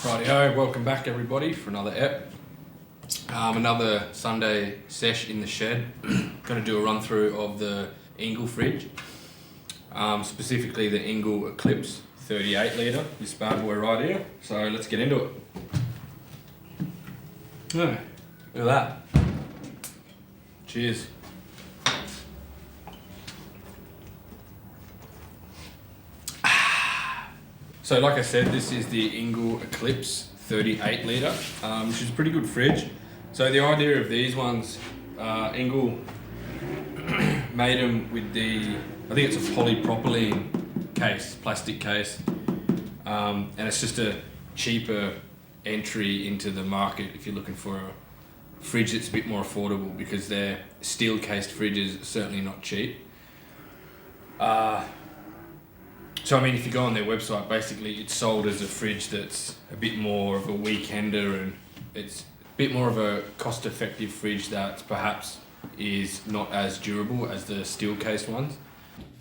Rightio, welcome back everybody for another ep. Another Sunday sesh in the shed. Going to do a run through of the Engel fridge, specifically the Engel Eclipse 38 litre, this bad boy right here. So let's get into it. Oh, look at that. Cheers. So like I said, this is the Engel Eclipse 38 litre, which is a pretty good fridge. So the idea of these ones, Engel made them with I think it's a polypropylene case, plastic case, and it's just a cheaper entry into the market if you're looking for a fridge that's a bit more affordable, because their steel cased fridges are certainly not cheap. So I mean, if you go on their website, basically it's sold as a fridge that's a bit more of a weekender, and it's a bit more of a cost-effective fridge that perhaps is not as durable as the steel-cased ones.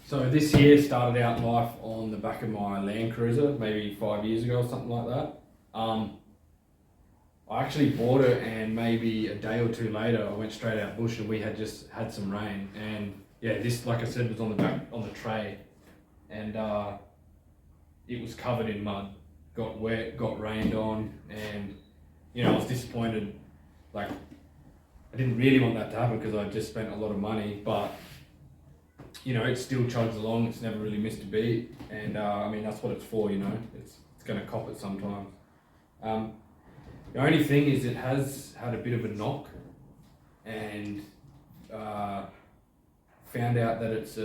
So this here started out life on the back of my Land Cruiser, maybe 5 years ago or something like that. I actually bought it, and maybe a day or two later I went straight out bush and we had just had some rain, and yeah, this, like I said, was on the back on the tray, and it was covered in mud, got wet, got rained on, and you know, I was disappointed. Like, I didn't really want that to happen because I just spent a lot of money, but you know, it still chugs along. It's never really missed a beat, and I mean, that's what it's for, you know. It's going to cop it sometimes. The only thing is it has had a bit of a knock, and found out that it's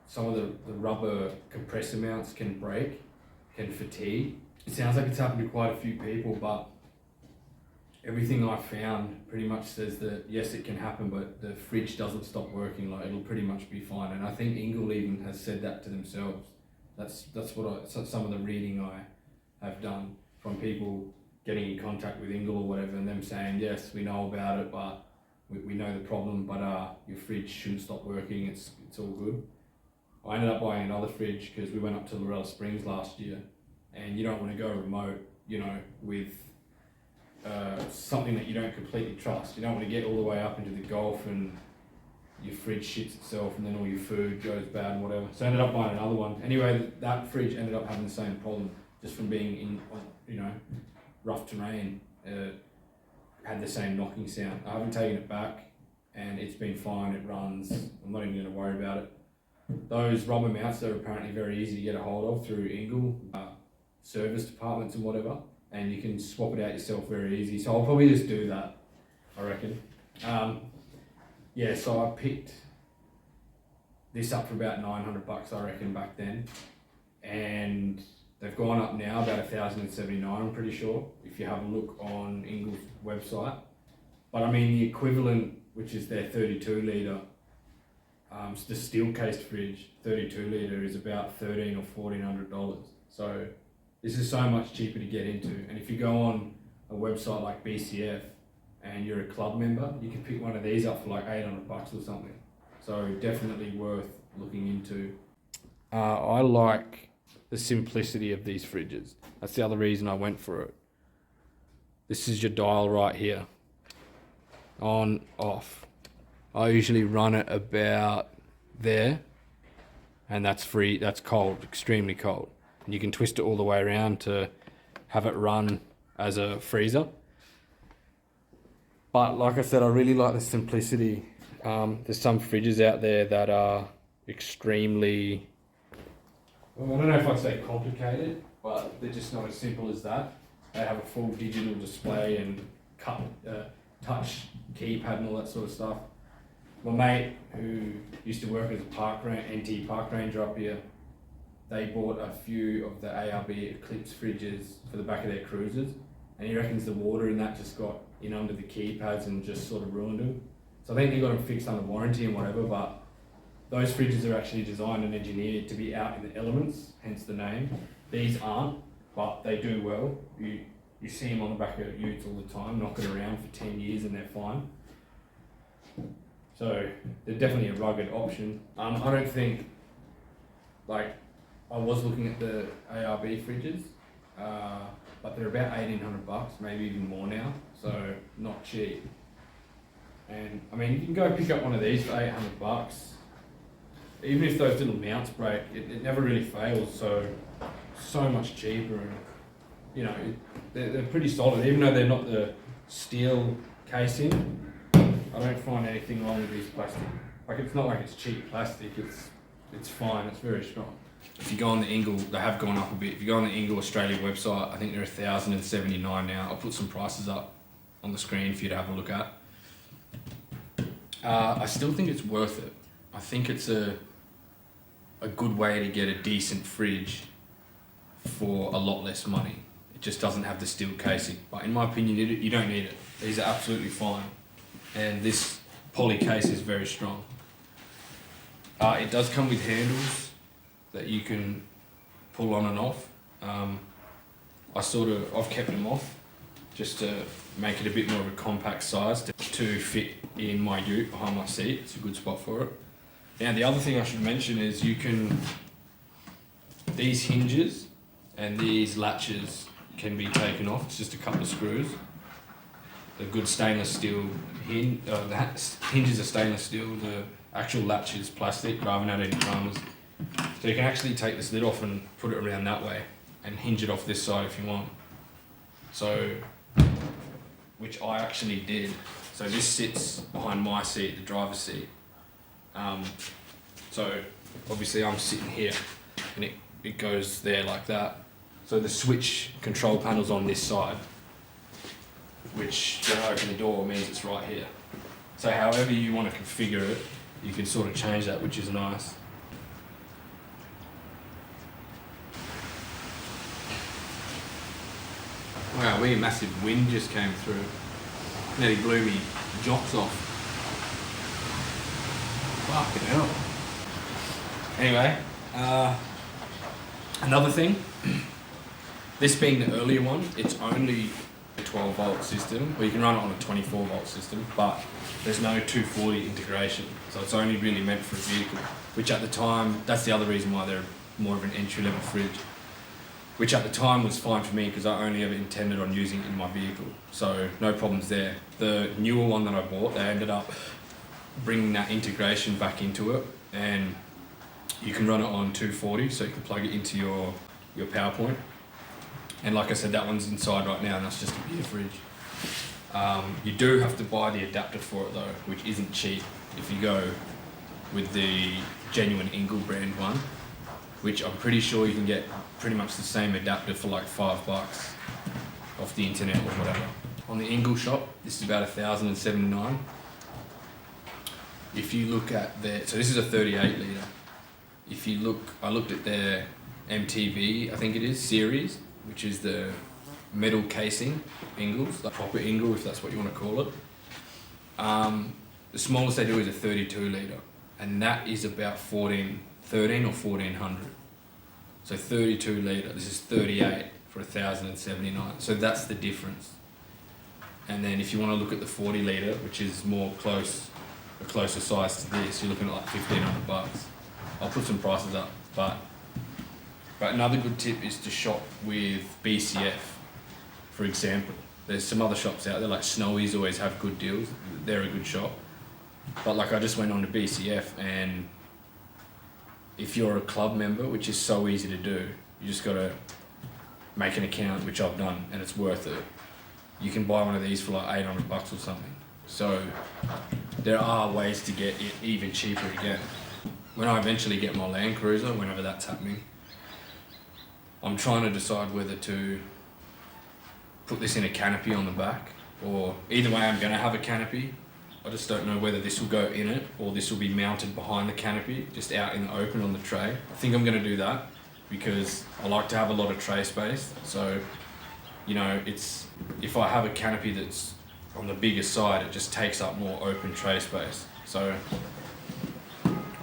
some of the rubber compressor mounts can break, can fatigue. It sounds like it's happened to quite a few people, but everything I found pretty much says that yes, it can happen, but the fridge doesn't stop working. Like, it'll pretty much be fine. And I think Engel even has said that to themselves. That's what some of the reading I have done from people getting in contact with Engel or whatever, and them saying, yes, we know about it, but we know the problem, but your fridge shouldn't stop working. It's all good. I ended up buying another fridge because we went up to Lorella Springs last year, and you don't want to go remote, you know, with something that you don't completely trust. You don't want to get all the way up into the Gulf and your fridge shits itself and then all your food goes bad and whatever. So I ended up buying another one. Anyway, that fridge ended up having the same problem, just from being in, you know, rough terrain. Had the same knocking sound. I haven't taken it back, and it's been fine. It runs. I'm not even going to worry about it. Those rubber mounts are apparently very easy to get a hold of through Engel service departments and whatever, and you can swap it out yourself very easy. So I'll probably just do that, I reckon. Yeah, so I picked this up for about $900, I reckon, back then, and they've gone up now about $1,079, I'm pretty sure, if you have a look on Engel's website. But I mean, the equivalent, which is their 32 litre, the steel cased fridge, 32 litre, is about $1,300 or $1,400. So this is so much cheaper to get into. And if you go on a website like BCF and you're a club member, you can pick one of these up for like $800 or something. So definitely worth looking into. I like the simplicity of these fridges. That's the other reason I went for it. This is your dial right here. On, off. I usually run it about there, and that's free. That's cold, extremely cold. And you can twist it all the way around to have it run as a freezer. But like I said, I really like the simplicity. There's some fridges out there that are extremely, well, I don't know if I'd say complicated, but they're just not as simple as that. They have a full digital display and touch keypad and all that sort of stuff. My mate, who used to work as a NT park ranger up here, they bought a few of the ARB Eclipse fridges for the back of their cruisers, and he reckons the water in that just got in under the keypads and just sort of ruined them. So I think they got them fixed under warranty and whatever, but those fridges are actually designed and engineered to be out in the elements, hence the name. These aren't, but they do well. You see them on the back of utes all the time, knocking around for 10 years and they're fine. So they're definitely a rugged option. I don't think, like, I was looking at the ARB fridges, but they're about $1,800, maybe even more now, so not cheap. And I mean, you can go pick up one of these for $800. Even if those little mounts break, it never really fails, so much cheaper. And you know, they're pretty solid, even though they're not the steel casing. I don't find anything wrong with this plastic. Like, it's not like it's cheap plastic, it's fine, it's very strong. If you go on the Engel, they have gone up a bit. If you go on the Engel Australia website, I think they're $1,079 now. I'll put some prices up on the screen for you to have a look at. I still think it's worth it. I think it's a good way to get a decent fridge for a lot less money. It just doesn't have the steel casing. But in my opinion, you don't need it. These are absolutely fine. And this poly case is very strong. It does come with handles that you can pull on and off. I've kept them off just to make it a bit more of a compact size to fit in my ute behind my seat. It's a good spot for it. Now the other thing I should mention is these hinges and these latches can be taken off. It's just a couple of screws. The good stainless steel the hinges are stainless steel, the actual latch is plastic rather than any dramas. So you can actually take this lid off and put it around that way and hinge it off this side if you want. So, which I actually did. So this sits behind my seat, the driver's seat. So obviously I'm sitting here and it goes there like that. So the switch control panel's on this side, which when I open the door means it's right here. So however you want to configure it, you can sort of change that, which is nice. Wow, a massive wind just came through. Nearly blew me jocks off. Fucking hell. Anyway, another thing, this being the earlier one, it's only a 12 volt system, or you can run it on a 24 volt system, but there's no 240 integration, so it's only really meant for a vehicle, which at the time, that's the other reason why they're more of an entry level fridge, which at the time was fine for me because I only ever intended on using it in my vehicle, so no problems there. The newer one that I bought, they ended up bringing that integration back into it, and you can run it on 240, so you can plug it into your PowerPoint. And like I said, that one's inside right now, and that's just a beer fridge. You do have to buy the adapter for it though, which isn't cheap if you go with the genuine Engel brand one, which I'm pretty sure you can get pretty much the same adapter for like $5 off the internet or whatever. On the Engel shop, this is about $1,079. If you look at so this is a 38 litre. If you look, I looked at their MTV, I think it is, series, which is the metal casing Engels, the proper Engel, if that's what you want to call it. The smallest they do is a 32 litre, and that is about 13 or 1400. So 32 litre, this is 38 for 1,079. So that's the difference. And then if you want to look at the 40 litre, which is a closer size to this, you're looking at like $1,500. I'll put some prices up, but another good tip is to shop with BCF, for example. There's some other shops out there, like Snowy's always have good deals. They're a good shop. But like I just went on to BCF, and if you're a club member, which is so easy to do, you just gotta make an account, which I've done, and it's worth it. You can buy one of these for like $800 or something. So there are ways to get it even cheaper again. When I eventually get my Land Cruiser, whenever that's happening, I'm trying to decide whether to put this in a canopy on the back, or either way I'm going to have a canopy. I just don't know whether this will go in it or this will be mounted behind the canopy, just out in the open on the tray. I think I'm going to do that because I like to have a lot of tray space. So, you know, if I have a canopy that's on the bigger side, it just takes up more open tray space. So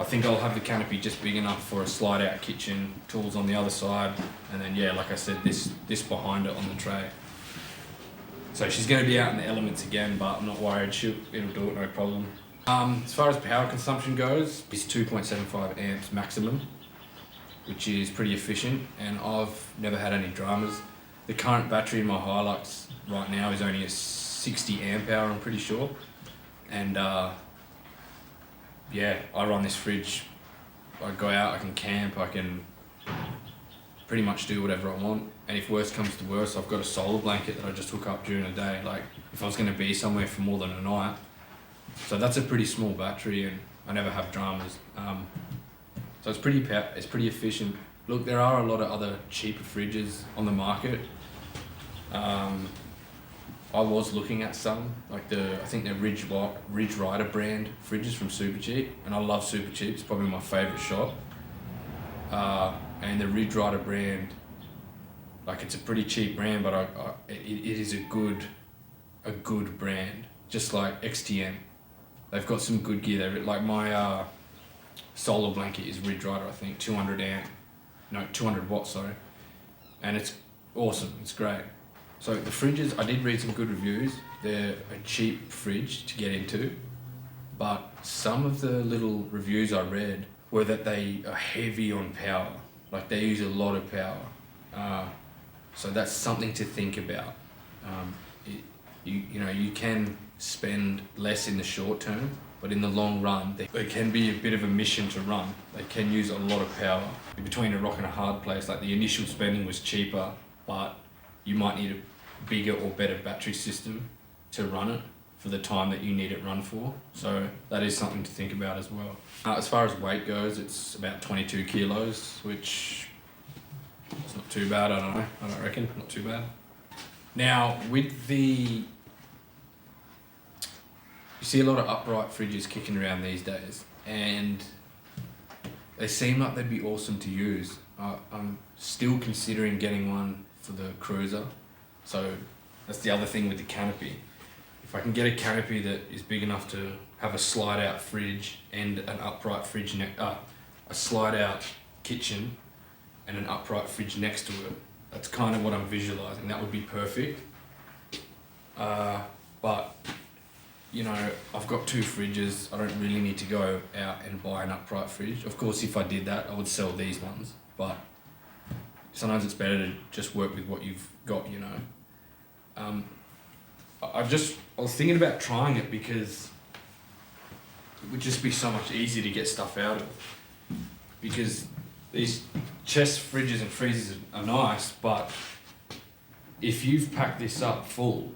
I think I'll have the canopy just big enough for a slide out kitchen, tools on the other side, and then yeah, like I said, this behind it on the tray. So she's going to be out in the elements again, but I'm not worried, it'll do it no problem. As far as power consumption goes, it's 2.75 amps maximum, which is pretty efficient, and I've never had any dramas. the current battery in my Hilux right now is only a 60 amp hour, I'm pretty sure. And yeah, I run this fridge. I go out, I can camp, I can pretty much do whatever I want. And if worse comes to worse, I've got a solar blanket that I just hook up during the day. Like if I was going to be somewhere for more than a night. So that's a pretty small battery, and I never have dramas. So it's pretty efficient. Look, there are a lot of other cheaper fridges on the market. I was looking at some, like I think they're Ridge Rider brand fridges from Supercheap, and I love Supercheap. It's probably my favourite shop. And the Ridge Rider brand, like it's a pretty cheap brand, but it is a good brand. Just like XTM, they've got some good gear there. Like my solar blanket is Ridge Rider, I think 200 watts, sorry, and it's awesome. It's great. So the fridges, I did read some good reviews. They're a cheap fridge to get into, but some of the little reviews I read were that they are heavy on power. Like they use a lot of power. So that's something to think about. You can spend less in the short term, but in the long run, they can be a bit of a mission to run. They can use a lot of power. Between a rock and a hard place, like the initial spending was cheaper, but you might need a bigger or better battery system to run it for the time that you need it run for. So that is something to think about as well. As far as weight goes, it's about 22 kilos, which is not too bad, I don't reckon, not too bad. Now, you see a lot of upright fridges kicking around these days, and they seem like they'd be awesome to use. I'm still considering getting one for the cruiser. So that's the other thing with the canopy. If I can get a canopy that is big enough to have a slide out fridge and an upright fridge, a slide out kitchen and an upright fridge next to it, that's kind of what I'm visualizing. That would be perfect. But you know, I've got 2 fridges. I don't really need to go out and buy an upright fridge. Of course, if I did that, I would sell these ones, but sometimes it's better to just work with what you've got, you know. I was thinking about trying it because it would just be so much easier to get stuff out of. Because these chest fridges and freezers are nice, but if you've packed this up full,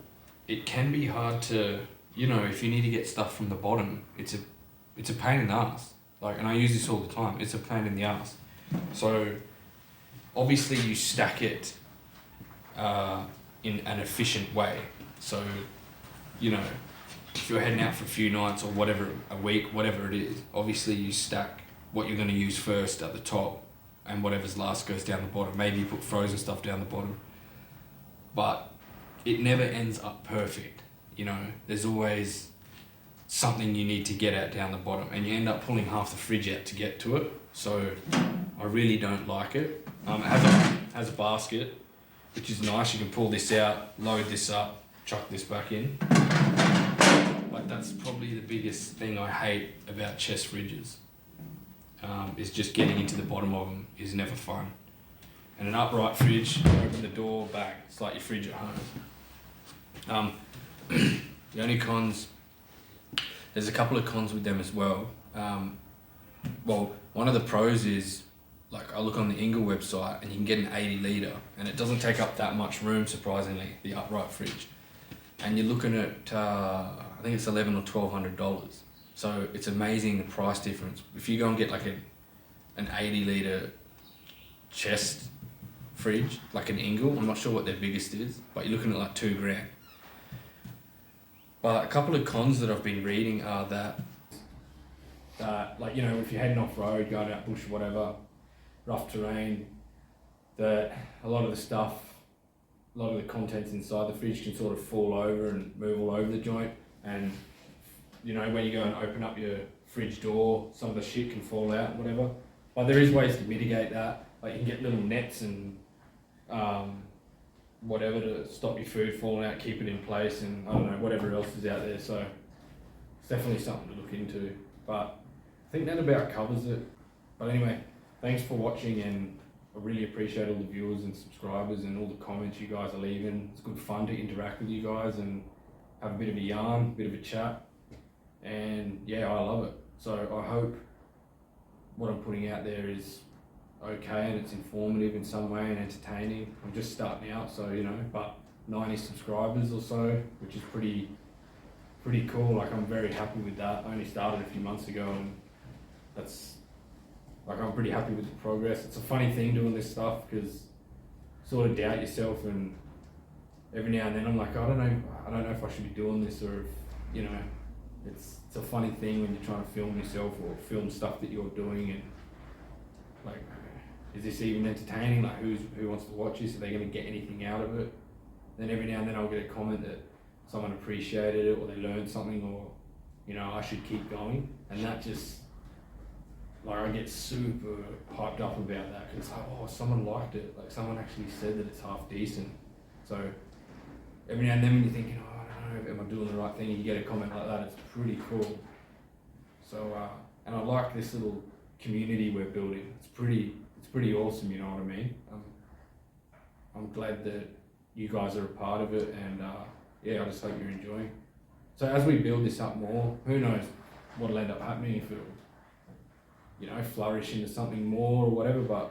it can be hard to, you know, if you need to get stuff from the bottom, it's a pain in the ass. Like, and I use this all the time, it's a pain in the ass. So obviously you stack it in an efficient way. So, you know, if you're heading out for a few nights or whatever, a week, whatever it is, obviously you stack what you're going to use first at the top, and whatever's last goes down the bottom. Maybe you put frozen stuff down the bottom, but it never ends up perfect. You know, there's always something you need to get at down the bottom, and you end up pulling half the fridge out to get to it. So I really don't like it. It has a basket, which is nice. You can pull this out, load this up, chuck this back in. But that's probably the biggest thing I hate about chest fridges. Is just getting into the bottom of them is never fun. And an upright fridge, you open the door, bang, it's like your fridge at home. The only cons, there's a couple of cons with them as well. Well, one of the pros is, like, I look on the Engel website and you can get an 80 litre, and it doesn't take up that much room, surprisingly, the upright fridge. And you're looking at, I think it's $1,100 or $1,200. So it's amazing the price difference. If you go and get like an 80 litre chest fridge, like an Engel, I'm not sure what their biggest is, but you're looking at like $2,000. But a couple of cons that I've been reading are that, like, you know, if you're heading off road, going out bush, whatever, rough terrain, that a lot of the contents inside the fridge can sort of fall over and move all over the joint. And, you know, when you go and open up your fridge door, some of the shit can fall out, whatever. But there is ways to mitigate that. Like, you can get little nets and whatever to stop your food falling out, keep it in place, and I don't know, whatever else is out there. So it's definitely something to look into. But I think that about covers it. But anyway, thanks for watching, and I really appreciate all the viewers and subscribers and all the comments you guys are leaving. It's good fun to interact with you guys and have a bit of a yarn, a bit of a chat, and yeah, I love it. So I hope what I'm putting out there is okay and it's informative in some way and entertaining. I'm just starting out, so you know, but 90 subscribers or so, which is pretty cool. Like, I'm very happy with that. I only started a few months ago, and that's, like, I'm pretty happy with the progress. It's a funny thing doing this stuff because sort of doubt yourself, and every now and then I'm like, I don't know if I should be doing this, or if, you know, it's a funny thing when you're trying to film yourself or film stuff that you're doing, and like, is this even entertaining? Like, who wants to watch this? Are they going to get anything out of it? Then every now and then I'll get a comment that someone appreciated it, or they learned something, or, you know, I should keep going, and that just, like, I get super hyped up about that, because it's like, oh, someone liked it, like someone actually said that it's half decent. So every now and then when you're thinking, oh, I don't know, am I doing the right thing, and you get a comment like that, it's pretty cool. So and I like this little community we're building. It's pretty awesome, you know what I mean? I'm glad that you guys are a part of it, and yeah, I just hope you're enjoying. So as we build this up more, who knows what'll end up happening, if it'll, you know, flourish into something more or whatever, but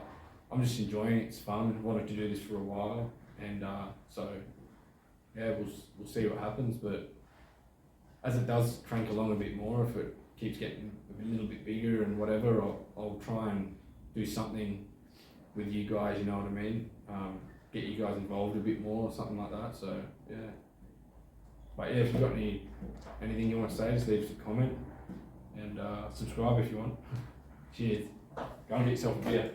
I'm just enjoying it. It's fun. I wanted to do this for a while, and so yeah, we'll see what happens. But as it does crank along a bit more, if it keeps getting a little bit bigger and whatever, I'll try and do something with you guys, you know what I mean? Get you guys involved a bit more or something like that. So yeah. But yeah, if you've got anything you want to say, just leave us a comment, and subscribe if you want. Cheers. Go and get yourself a beer.